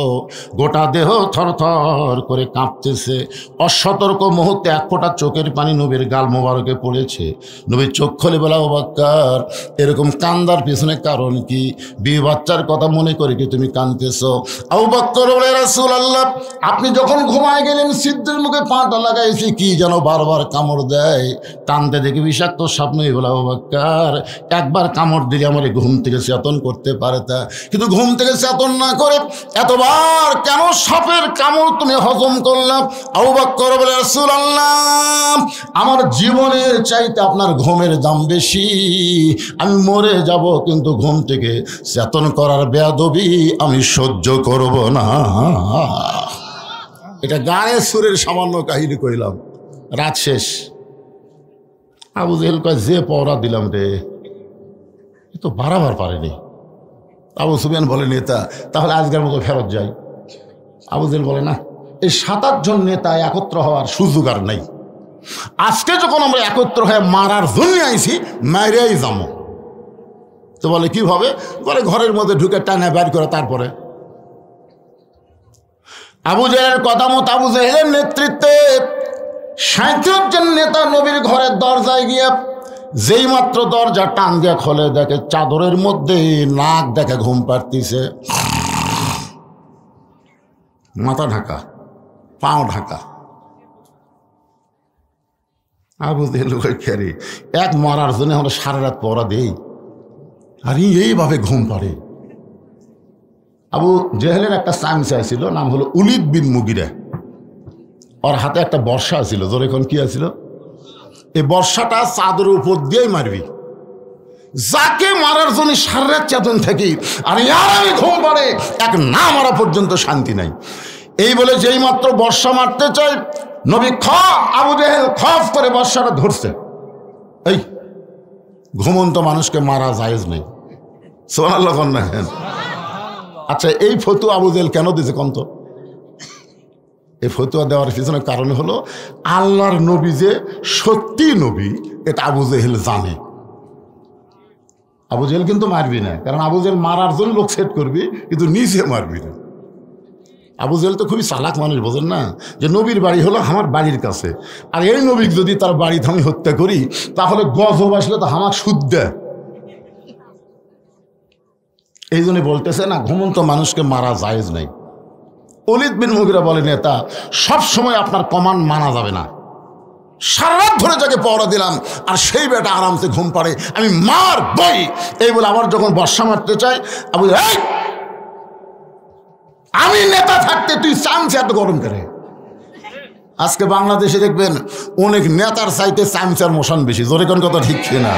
গোটা দেহ থরথর করে কাঁপতেছে। অসতর্ক মুহূর্তে 1 ফোঁটা চোখের পানি নবীর গাল মোবারকে পড়েছে। নবীর চোখ খুলে বলে, আবু বকর এরকম কান্দার পিছনে কারণ কি? বিয়ে বাচ্চার কথা মনে করে কি তুমি কাঁদতেছ? আবু বকর বলে, রাসূলুল্লাহ আপনি যখন ঘুমায় গেলেন ছিদ্রের মুখে পাটা লাগাইছি, কি যেন বারবার কামড় দেয়, টানতে দেখি বিষাক্ত সাপ। নই বলে, আবু বকর একবার কামড় দিলে আমার ঘুম থেকে চেতন করতে পারে, তা কিন্তু ঘুম থেকে চেতন না করে এতবার কেন সাপের কামড় তুমি হজম করলাম? আবু বকর বলে, রাসূলুল্লাহ আমার জীবনের চাইতে আপনার ঘুমের দাম বেশি। আমি মরে যাব, কিন্তু ঘুম থেকে চেতন করার বেয়াদবি আমি সহ্য করব না। এটা গানের সুরের সামান্য কাহিনী কইলাম। রাত শেষ। আবু জেহেল কয়, যে পওরা দিলাম রে, এ তো বাড়াবার পারেনি। আবু সুফিয়ান বলে, নেতা তাহলে আজকের মতো ফেরত যাই। আবু জেহেল বলে, না, এই 7-8 জন নেতা একত্র হওয়ার সুযোগ আর নাই। আজকে যখন আমরা একত্র হয়ে মারার জন্য আইছি, মাইরাই যাবো। তো বলে কিভাবে? বলে ঘরের মধ্যে ঢুকে টানা বের করে তারপরে। আবু জেহেলের কথা মতো আবু জেহেলের নেতৃত্বে 37 জন নেতা নবীর ঘরের দরজায় গিয়ে যেই মাত্র দরজা টান দিয়ে খোলে, দেখে চাদরের মধ্যে নাক দেখে ঘুম পাড়তিছে, মাথা ঢাকা, পাও ঢাকা। আবু জেহেল খেরি এক মারার জন্য আমরা সারা রাত পড়া দেই, আর এইভাবে ঘুম পাড়ে। আবু জেহেলের একটা চামচা ছিল, নাম হলো উলিদ বিন মুগিরা। ওর হাতে একটা বর্ষা ছিল, জোরে এখন কি আছিল? এই বর্ষাটা চাদরের উপর দিয়েই মারবি, যাকে মারার জন্য সারা রাত চেতন থাকি, আর ইয়ার আমি ঘুম পাড়ে এক না মারা পর্যন্ত শান্তি নাই। এই বলে যেই মাত্র বর্ষা মারতে চাই, নবী আবু জেহেল খফ করে বর্ষাটা ধরছে। এই ঘুমন্ত মানুষকে মারা জায়েজ নেই, সুবহানাল্লাহ না? আচ্ছা, এই ফতুয়া আবু জেহেল কেন দিয়েছে কন্ত? এই ফতুয়া দেওয়ার পিছনে কারণ হলো আল্লাহর নবী যে সত্যি নবী এটা আবু জেহেল জানে। আবু জেহেল কিন্তু মারবি না, কারণ আবু জেহেল মারার জন্য লোক সেট করবি, কিন্তু নিজে মারবি না। আবু জেহেল তো খুবই চালাক মানুষ, বোঝেন না? যে নবীর বাড়ি হলো আমার বাড়ির কাছে, আর এই নবী যদি তার বাড়িতে আমি হত্যা করি তাহলে গজব আসলে তো আমার সুদ দেয়। এই জন্য বলতেছে না, ঘুমন্ত মানুষকে মারা জায়েজ নাই। ওলীদ বিন মুগীরা বলে, নেতা সব সময় আপনার কমান্ড মানা যাবে না। সারা রাত ধরে যাকে পহরা দিলাম আর সেই বেটা আরামসে ঘুম পাড়ে, আমি মার বই। এই বলে আবার যখন বর্ষা মারতে চাই, আমি নেতা থাকতে তুই চামচা এত গরম করে। আজকে বাংলাদেশে দেখবেন অনেক নেতার চাইতে চামচার মোশন বেশি। জোরে কোন কথা ঠিক না?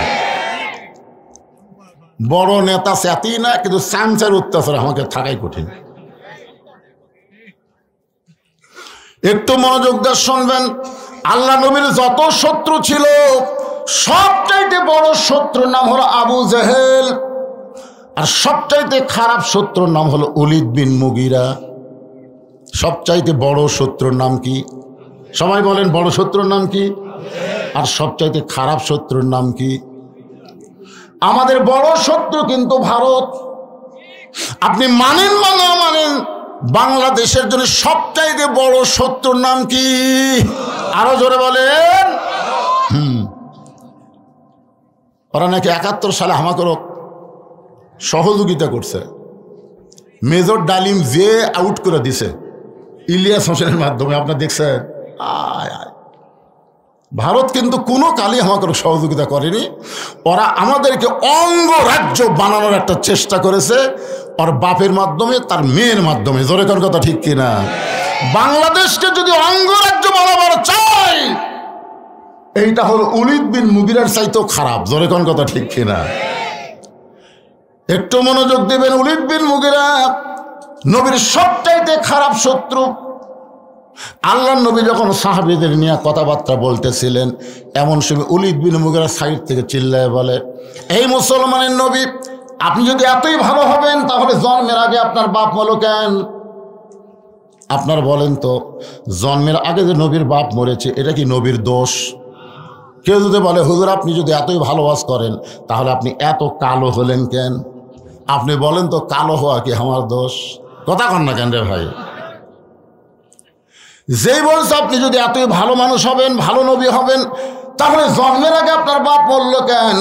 বড় নেতা চাতি না, কিন্তু চামচার অত্যাচার আমাকে থাকাই কঠিন। একটু মনোযোগ দিয়ে শুনবেন, আল্লাহ নবীর যত শত্রু ছিল সবচাইতে বড় শত্রুর নাম হলো আবু জেহেল, আর সবচাইতে খারাপ শত্রুর নাম হলো ওলীদ বিন মুগীরা। সবচাইতে বড় শত্রুর নাম কি? সবাই বলেন, বড় শত্রুর নাম কি? আর সবচাইতে খারাপ শত্রুর নাম কি? আমাদের বড় শত্রু কিন্তু ভারত। আপনি মানেন বা না মানেন, বাংলাদেশের জন্য সবচাইতে বড় শত্রুর নাম কি? আরো জোরে বলেন। ওরা নাকি 71 সালে হামাকরক সহযোগিতা করছে। মেজর ডালিম যে আউট করে দিছে ইলিয়াস হোসেনের মাধ্যমে, আপনার দেখছেন? ভারত কিন্তু কোনো কালই আমাকে সহযোগিতা করেনি। ওরা আমাদেরকে অঙ্গরাজ্য বানানোর একটা চেষ্টা করেছে, ওর বাপের মাধ্যমে, তার মেয়ের মাধ্যমে। জোরে কোন কথা ঠিক কিনা? বাংলাদেশকে যদি অঙ্গরাজ্য বানাবার চাই, এইটা হলো ওলীদ বিন মুগীরার চাইতেও খারাপ। জোরে কোন কথা ঠিক কিনা? একটু মনোযোগ দেবেন। ওলীদ বিন মুগীরা নবীর সবচাইতে খারাপ শত্রু। আল্লাহ নবী যখন সাহাবীদের নিয়ে কথাবার্তা বলতেছিলেন, এমন সময় ওলীদ বিন মুগীরা সাইড থেকে চিল্লায় বলে, এই মুসলমানের নবী, আপনি যদি এতই ভালো হবেন তাহলে জন্মের আগে আপনার বাপ মরল কেন? আপনার বলেন তো, জন্মের আগে যে নবীর বাপ মরেছে এটা কি নবীর দোষ? কেউ যদি বলে, হুজুর আপনি যদি এতই ভালোবাস করেন তাহলে আপনি এত কালো হলেন কেন? আপনি বলেন তো, কালো হওয়া কি আমার দোষ? কথা কন না কেন রে ভাই? যেই বলছে আপনি যদি এতই ভালো মানুষ হবেন, ভালো নবী হবেন, তাহলে জন্মের আগে আপনার বাপ মরল কেন?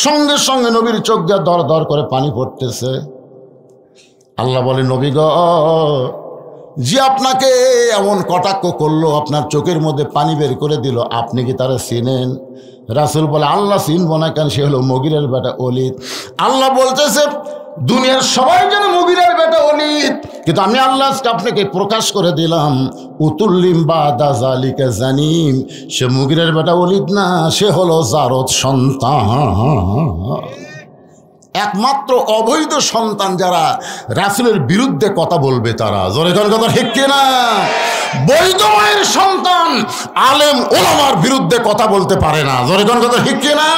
সঙ্গে সঙ্গে নবীর চোখ দিয়ে দর দর করে পানি পড়তেছে। আল্লাহ বলে, নবী গো, যে আপনাকে এমন কটাক্ষ করলো, আপনার চোখের মধ্যে পানি বের করে দিল, আপনি কি তারা চিনেন? রাসূল বলে, আল্লাহ চিনব না কেন? সে হলো মুগীরের বেটা ওলীদ। আল্লাহ বলতেছে, দুনিয়ার সবাই যেন মুগীরের বেটা ওলীদ, কিন্তু আমি আল্লাহ আপনাকে প্রকাশ করে দিলাম, উতুল্লিম বাদা জালিকা জানিম, সে মুগীরের বেটা ওলীদ না, সে হলো জারদ সন্তান। একমাত্র অবৈধ সন্তান যারা রাসূলের বিরুদ্ধে কথা বলবে তারা। জোরে জোরে কথা ঠিক কিনা? বৈধ মায়ের সন্তান আলেম ওলামার বিরুদ্ধে কথা বলতে পারে না। জোরে জোরে কথা ঠিক কিনা?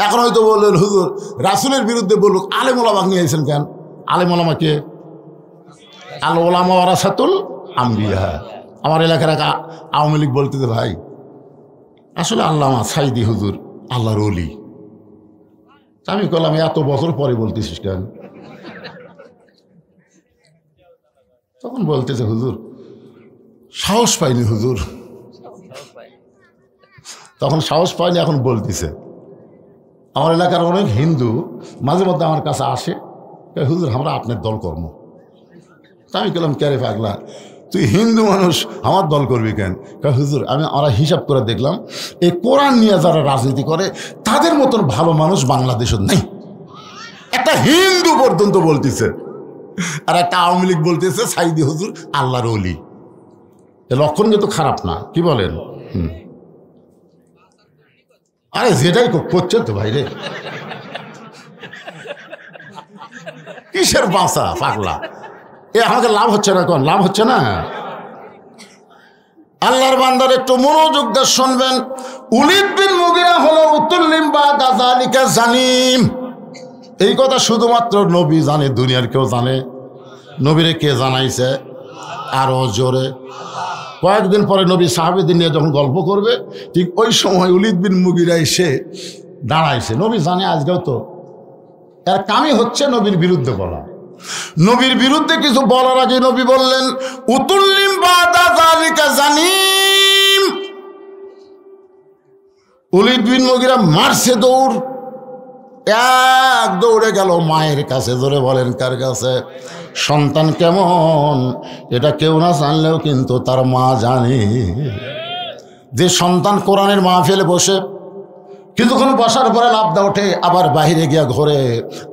এখন হয়তো বললেন, হুজুর রাসূলের বিরুদ্ধে বলুক, আলেম ওলামা নিয়ে এসেছেন কেন? আলেম ওলামা কে? আল ওলামা ওয়ারাসাতুল আম্বিয়া। আমার এলাকার এক আওয়ামী লীগ বলতেছে, ভাই আসলে আল্লামা সাইদি হুজুর আল্লাহর ওলি। আমি বললাম, এত বছর পরে বলতেছিস কেন? তখন বলতেছে, হুজুর সাহস পাইনি হুজুর। তখন সাহস পাইনি, এখন বলতেছে। আমার এলাকার অনেক হিন্দু মাঝে মধ্যে আমার কাছে আসে, হুজুর আমরা আপনার দল কর্ম। আমি বললাম, কে রে পাগলা, তুই হিন্দু মানুষ আমার দল করবি কেন? হুজুর আমরা হিসাব করে দেখলাম, এই কোরআন নিয়ে যারা রাজনীতি করে তাদের মতন ভালো মানুষ বাংলাদেশে নেই। একটা হিন্দু পর্যন্ত বলতেছে, আর একটা আওয়ামী লীগ বলতেছে সাইদি হুজুর আল্লাহর ওলি। লক্ষণ কিন্তু খারাপ না, কি বলেন? আরে যেটাই করছে তো ভাই রে, কিসের বাঁচা পাগলা? এ আমাকে লাভ হচ্ছে না, কোন লাভ হচ্ছে না? আল্লাহর বান্দার একটু মনোযোগ দিয়ে শুনবেন। উলিদ বিন মুগিরা হলো উতুল্লিম বাদা যালিকা জানিম। এই কথা শুধুমাত্র নবী জানে, দুনিয়ার কেউ জানে? নবীরে কে জানাইছে? আরো জোরে। কয়েকদিন পরে নবী সাহাবীদের নিয়ে যখন গল্প করবে, ঠিক ওই সময় উলিদ বিন মুগিরা এসে দাঁড়াইছে। নবী জানে আজকেও তো এর কামই হচ্ছে নবীর বিরুদ্ধে বলা। নবীর বিরুদ্ধে কিছু বলার আগে নবী বললেন উতুল্লিম বাদা যালিকা জানিম। উলিদ বিন মুগিরা মারছে দৌড়, এক দৌড়ে গেল মায়ের কাছে। জোরে বলেন কার কাছে? সন্তান কেমন এটা কেউ না জানলেও কিন্তু তার মা জানে। যে সন্তান কোরআনের মাহফিলে বসে কিছুক্ষণ বসার পরে লাফদা ওঠে, আবার বাহিরে গিয়া ঘরে,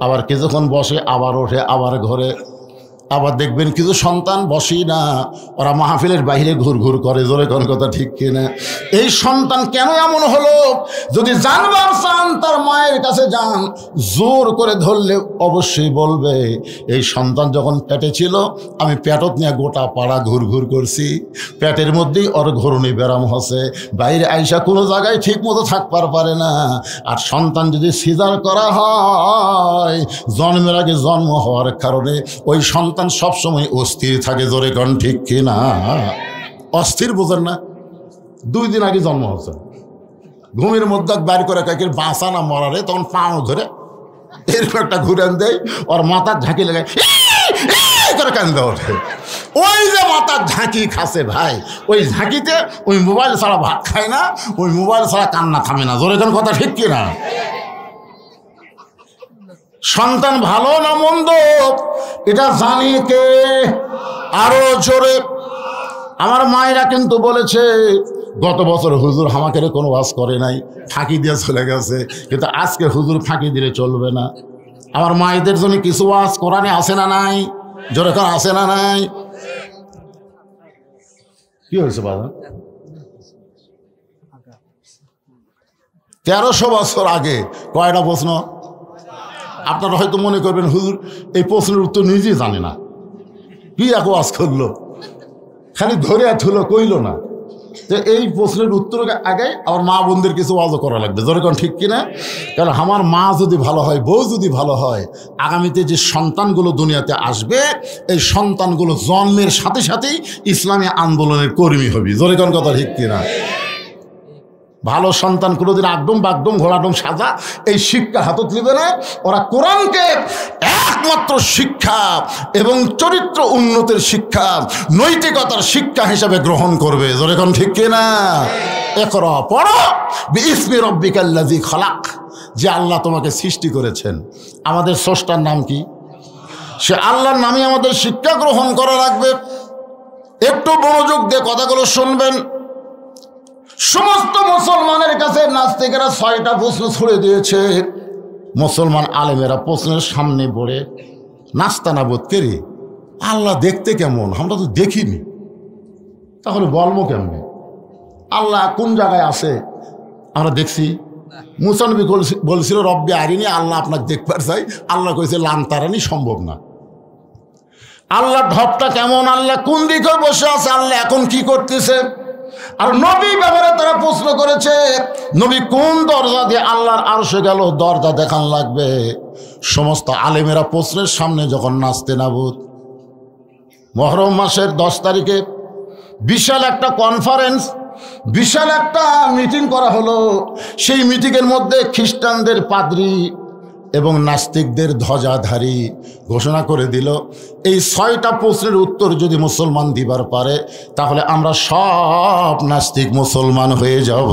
আবার কিছুক্ষণ বসে আবার ওঠে আবার ঘরে। আবার দেখবেন কিছু সন্তান বসেই না, ওরা মাহফিলের বাইরে ঘুরঘুর করে। জোরে কোন কথা ঠিক কিনা? এই সন্তান কেন এমন হলো? যদি জানবার চান তার মায়ের কাছে যান, জোর করে ধরলে অবশ্যই বলবে এই সন্তান যখন পেটে ছিল আমি পেটত নিয়ে গোটা পাড়া ঘুরঘুর করছি, পেটের মধ্যেই ওর ঘূর্ণি ব্যারাম হচ্ছে, বাইরে আইসা কোনো জায়গায় ঠিক মতো থাকবার পারে না। আর সন্তান যদি সিজার করা হয়, জন্মের আগে জন্ম হওয়ার কারণে ওই সন্তান সবসময় অস্থির থাকে। জোরে কোন ঠিক কিনা? অস্থির বোঝেন না? 2 দিন আগে জন্ম হচ্ছে, ঘুমের মধ্যে বাইর করে কাকের বাঁচা না মরারে, তখন পাও ধরে এরকম একটা ঘুরান দেয়, ওর মাথার ঝাঁকি লাগায় করে কান্দে ওঠে। ওই যে মাথার ঝাঁকি খাসে ভাই, ওই ঝাঁকিতে ওই মোবাইল ছাড়া ভাত খায় না, ওই মোবাইল ছাড়া কান্না থামে না। জোরে কোন কথা ঠিক কিনা? সন্তান ভালো না মন্দ এটা জানি কে? আরো জোরে। আমার মায়েরা কিন্তু বলেছে গত বছর হুজুর আমাকে কোনো ওয়াজ করে নাই, ফাঁকি দিয়ে চলে গেছে, কিন্তু আজকে হুজুর ফাঁকি দিলে চলবে না। আমার মায়েদের জন্য কিছু ওয়াজ কোরআনে আসে না নাই? জোরে কোন আসে না নাই? কি হয়েছে বাবা? 1300 বছর আগে কয়টা প্রশ্ন? আপনারা হয়তো মনে করবেন হুজুর এই প্রশ্নের উত্তর নিজেই জানে না, কি এক ওয়াজ করলো, খালি ধরে থুলো কইল না। তো এই প্রশ্নের উত্তর আগে আমার মা বোনদের কিছু ওয়াজও করা লাগবে। যেরকম ঠিক কিনা? কারণ আমার মা যদি ভালো হয়, বউ যদি ভালো হয়, আগামীতে যে সন্তানগুলো দুনিয়াতে আসবে এই সন্তানগুলো জন্মের সাথে সাথেই ইসলামী আন্দোলনের কর্মী হবে। যেরকম কথা ঠিক কিনা? ভালো সন্তান কোনোদিন আগডম বাগডম ঘোড়াডম সাজা এই শিক্ষা হাতত নিবে না। ওরা কোরআনকে একমাত্র শিক্ষা এবং চরিত্র উন্নতির শিক্ষা, নৈতিকতার শিক্ষা হিসাবে গ্রহণ করবে। যেরকম ঠিক কিনা? ইকরা পড়ো বিইসমি রাব্বিকাল্লাযী খালাক। যে আল্লাহ তোমাকে সৃষ্টি করেছেন, আমাদের স্রষ্টার নাম কি? সে আল্লাহর নামে আমাদের শিক্ষা গ্রহণ করা লাগবে। একটু মনোযোগ দিয়ে কথাগুলো শুনবেন। সমস্ত মুসলমানের কাছে নাস্তিকেরা 6টা প্রশ্ন ছুড়ে দিয়েছে। মুসলমান আলেমেরা প্রশ্নের সামনে পড়ে নাস্তানাবোধ করি, আল্লাহ দেখতে কেমন আমরা তো দেখিনি, তাহলে বলবো কেমনে? আল্লাহ কোন জায়গায় আছে আমরা দেখছি? মুসা নবী বলছিল রব্বি আরিনি, আল্লাহ আপনাকে দেখবার চাই। আল্লাহ কইছে লান তারানি, সম্ভব না। আল্লাহ ঢপটা কেমন, আল্লাহ কোন দিকে বসে আছে, আল্লাহ এখন কি করতেছে? আর নবী ব্যাপারে তারা প্রশ্ন করেছে নবী কোন দরজা দিয়ে আল্লাহর আরশে গেল, দরজা দেখান লাগবে। সমস্ত আলেমেরা প্রশ্নের সামনে যখন নাস্তানাবুদ। মুহররম মাসের 10 তারিখে বিশাল একটা কনফারেন্স, বিশাল একটা মিটিং করা হলো। সেই মিটিংয়ের মধ্যে খ্রিস্টানদের পাদ্রী এবং নাস্তিকদের ধ্বজাধারী ঘোষণা করে দিল এই 6টা প্রশ্নের উত্তর যদি মুসলমান দিবার পারে তাহলে আমরা সব নাস্তিক মুসলমান হয়ে যাব,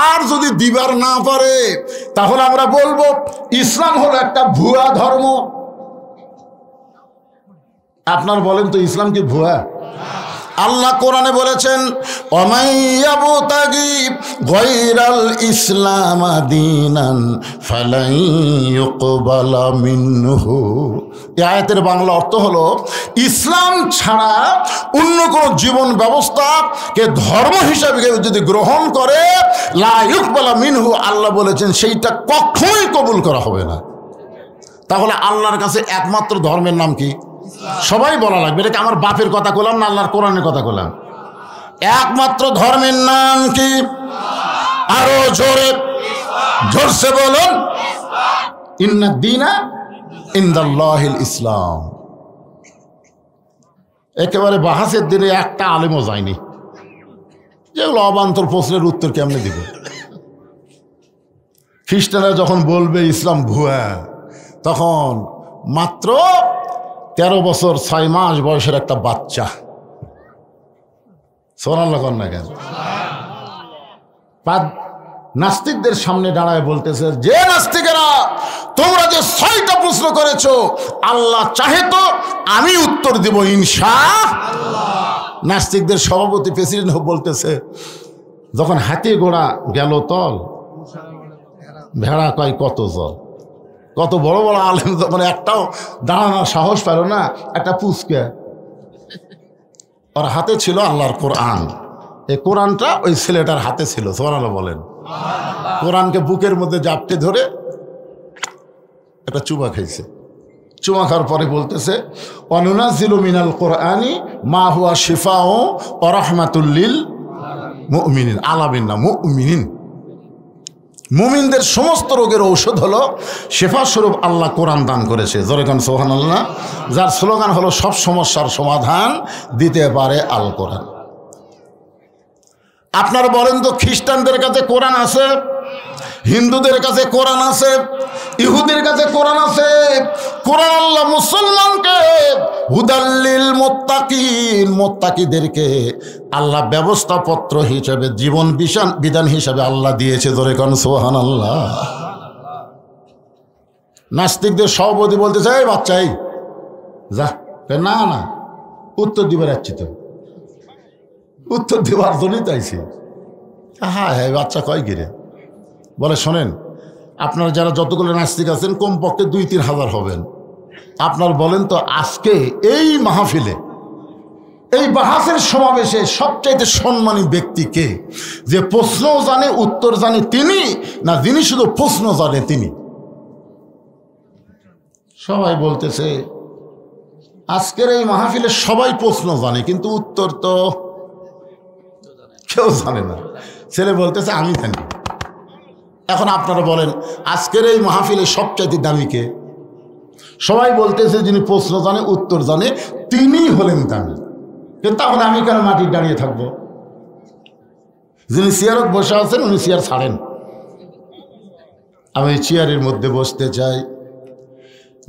আর যদি দিবার না পারে তাহলে আমরা বলবো ইসলাম হলো একটা ভুয়া ধর্ম। আপনার বলেন তো ইসলাম কি ভুয়া? আল্লাহ কোরআনে বলেছেন ওমাইয়াবতাগি গায়রাল ইসলাম দীনান ফালাই ইউকবালা মিনহু। এই আয়াতের বাংলা অর্থ হলো ইসলাম ছাড়া অন্য কোনো জীবন ব্যবস্থাকে ধর্ম হিসাবে যদি গ্রহণ করে লা ইউকবালা মিনহু, আল্লাহ বলেছেন সেইটা কখনোই কবুল করা হবে না। তাহলে আল্লাহর কাছে একমাত্র ধর্মের নাম কি? সবাই বলা লাগবে। এটা কি আমার বাপের কথা বললাম না আল্লাহর কোরআনের কথা বললাম? একমাত্র ধর্মের নাম কি? আরো জোরে জোরসে বলুন, ইন্নাদ দীনা ইনদাল্লাহিল ইসলাম। একেবারে বাহাসের দিনে একটা আলেমও যায়নি, যেগুলো অবান্তর প্রশ্নের উত্তর কেমনে দিব? খ্রিস্টানরা যখন বলবে ইসলাম ভুয়া, তখন মাত্র 13 বছর 6 মাস বয়সের একটা বাচ্চা, সুবহানাল্লাহ কর না কেন, নাস্তিকদের সামনে দাঁড়ায় বলতেছে, যে নাস্তিকেরা তোমরা যে 6টা প্রশ্ন করেছো, আল্লাহ চাহে তো আমি উত্তর দিব ইনশাআল্লাহ। নাস্তিকদের সভাপতি প্রেসিডেন্ট বলতেছে, যখন হাতি ঘোড়া গেল তল, ভেড়া কয় কত জল। কত বড় বড় আলেম যখন একটাও দাঁড়ানোর সাহস পেল না, একটা পুচকে, ওর হাতে ছিল আল্লাহর কোরআন। এই কোরআনটা ওই ছেলেটার হাতে ছিল, সুবহানাল্লাহ বলেন। কোরআনকে বুকের মধ্যে জাপটে ধরে একটা চুমা খাইছে। চুমা খাওয়ার পরে বলতেছে, অনুনাজ্জিলু মিনাল কোরআনি মা হুয়া শিফাউ ওয়া রাহমাতুল লিল মুমিনিন, আলামিন না মুমিনিন। মুমিনদের সমস্ত রোগের ঔষধ হলো শেফা স্বরূপ আল্লাহ কোরআন দান করেছে। জোরে গান সুবহানাল্লাহ। যার স্লোগান হলো সব সমস্যার সমাধান দিতে পারে আল কোরআন। আপনারা বলেন তো, খ্রিস্টানদের কাছে কোরআন আছে, হিন্দুদের কাছে কোরআন আছে, ইহুদের কাছে কোরআন আছে। কোরআন আল্লাহ মুসলমানকে হুদাল্লিল মুত্তাকিন, মুত্তাকিদেরকে আল্লাহ ব্যবস্থাপত্র হিসেবে, জীবন বিধান হিসেবে আল্লাহ দিয়েছে। ধরে কোন সুবহানাল্লাহ। নাস্তিকদের সভাপতি বলতেছে, এই বাচ্চাই যা, না না উত্তর দিবার যাচ্ছি, তো উত্তর দেওয়ার জন্যই তাইছি। হ্যাঁ হ্যাঁ, বাচ্চা কয় গিরে বলে, শোনেন আপনারা যারা যতগুলো নাস্তিক আছেন কমপক্ষে 2-3 হাজার হবেন। আপনার বলেন তো, আজকে এই মাহফিলে, এই বাহাসের সমাবেশে সবচাইতে সম্মানী ব্যক্তি কে? যে প্রশ্নও জানে উত্তর জানে তিনি, না যিনি শুধু প্রশ্ন জানে তিনি? সবাই বলতেছে, আজকের এই মাহফিলে সবাই প্রশ্ন জানে, কিন্তু উত্তর তো কেউ জানে না। ছেলে বলতেছে, আমি জানি। এখন আপনারা বলেন, আজকের এই মাহফিলে সবচাইতে দামি কে? সবাই বলতেছে, যিনি প্রশ্ন জানে উত্তর জানে তিনি হলেন দামি। কিন্তু তাহলে আমি কেন মাটির দাঁড়িয়ে থাকবো? যিনি চেয়ারত বসে আছেন উনি চেয়ার ছাড়েন, আমি চেয়ারের মধ্যে বসতে চাই।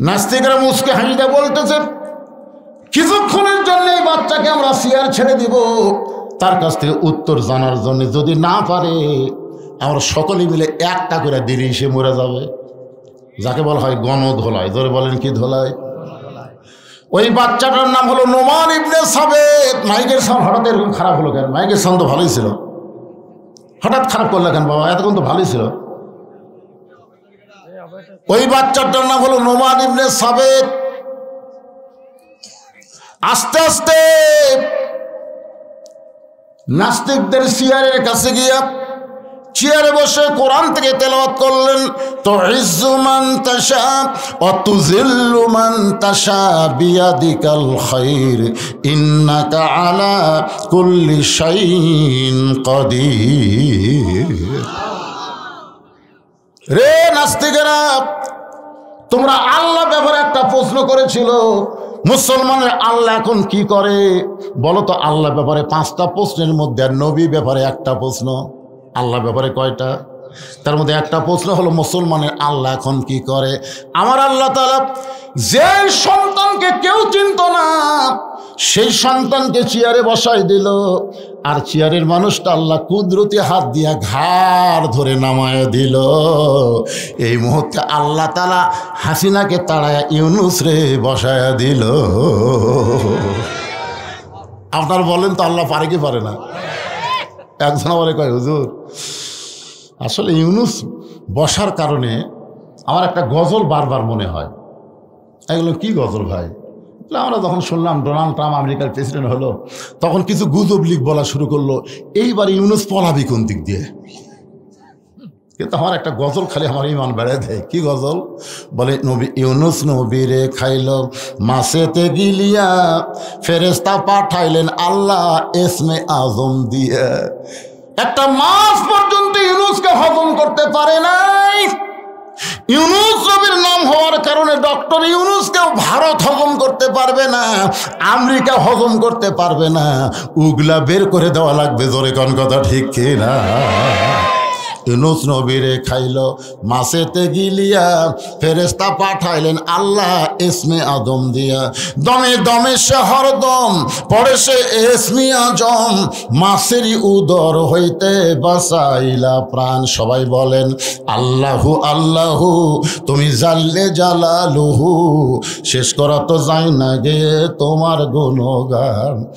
নাস্তিকরা মুসকে হাসিটা বলতেছে, কিছুক্ষণের জন্য এই বাচ্চাকে আমরা চেয়ার ছেড়ে দিব তার কাছ থেকে উত্তর জানার জন্য। যদি না পারে আমরা সকলে মিলে একটা করে দিলেই সে মরে যাবে, যাকে বলা হয় গণধোলাই। ধরে বলেন কি ধোলাই? ওই বাচ্চাটার নাম হলো নোমান ইবনে সাবেত। মাইকের সাউন্ড হঠাৎ এরকম খারাপ হলো কেন? মাইকের সাউন্ড তো ভালোই ছিল, হঠাৎ খারাপ করলে কেন বাবা? এতক্ষণ তো ভালোই ছিল। ওই বাচ্চাটার নাম হলো নোমান ইবনে সাবেত। আস্তে আস্তে নাস্তিকদের চেয়ারের কাছে গিয়া চেয়ারে বসে কোরআন থেকে তেলাওয়াত করলেন, তুইজ্জু মান তাশা ওয়া তুযিল্লু মান তাশা বিয়াদিকাল খায়র ইন্নাকা আলা কুল্লি শাইইন কাদির। রে নাস্তিকেরা, তোমরা আল্লাহ ব্যাপারে একটা প্রশ্ন করেছিল, মুসলমানের আল্লাহ এখন কি করে বলো তো? আল্লাহ ব্যাপারে 5টা প্রশ্নের মধ্যে আর নবী ব্যাপারে একটা প্রশ্ন। আল্লাহ ব্যাপারে কয়টা? তার মধ্যে একটা প্রশ্ন হলো মুসলমানের আল্লাহ এখন কি করে। আমার আল্লাহ তাআলা যে সন্তানকে কেউ চিনত না সেই সন্তানকে চেয়ারে বসাই দিল, আর চেয়ারের মানুষটা আল্লাহ কুদরতি হাত দিয়া ঘাড় ধরে নামায় দিল। এই মুহূর্তে আল্লাহ তাআলা হাসিনাকে তাড়ায়া ইউনুস রে বসায়া দিল। আপনার বলেন তো, আল্লাহ পারে কি পারে না? একজন আমারে কয়, হুজুর আসলে ইউনুস বসার কারণে আমার একটা গজল বারবার মনে হয়। এগুলো কি গজল ভাই? আমরা যখন শুনলাম ডোনাল্ড ট্রাম্প আমেরিকার প্রেসিডেন্ট হলো, তখন কিছু গুজব লিক বলা শুরু করলো, এইবার ইউনুস পলাবি কোন দিক দিয়ে? কিন্তু আমার একটা গজল খালি আমার ইমান বেড়ে দেয়। কি গজল? বলে নবী ইউনুস নবীরে খাইল মাছেতে গিলিয়া, ফেরেশতা পাঠাইলেন আল্লাহ ইসমে আজম দিয়ে। একটা মাছ পর্যন্ত ইউনুসকে হজম করতে পারে নাই। ইউনুস নবীর নাম হওয়ার কারণে ডক্টর ইউনুসকেও ভারত হজম করতে পারবে না, আমেরিকা হজম করতে পারবে না, উগলা বের করে দেওয়া লাগবে। জোরে কোন কথা ঠিক কিনা? ইউনুস নবীরে খাইল মাছেতে গিলিয়া, ফেরেশতা পাঠাইলেন আল্লাহ ইসমে আদম দিয়া। দমে দমে সে হরদম পড়ে সে ইসমে আজম, মাছেরই উদর হইতে বাঁচাইলা প্রাণ। সবাই বলেন আল্লাহু আল্লাহু তুমি জাল্লে জালালুহু, শেষ করা তো যায় না গে তোমার গুণগান।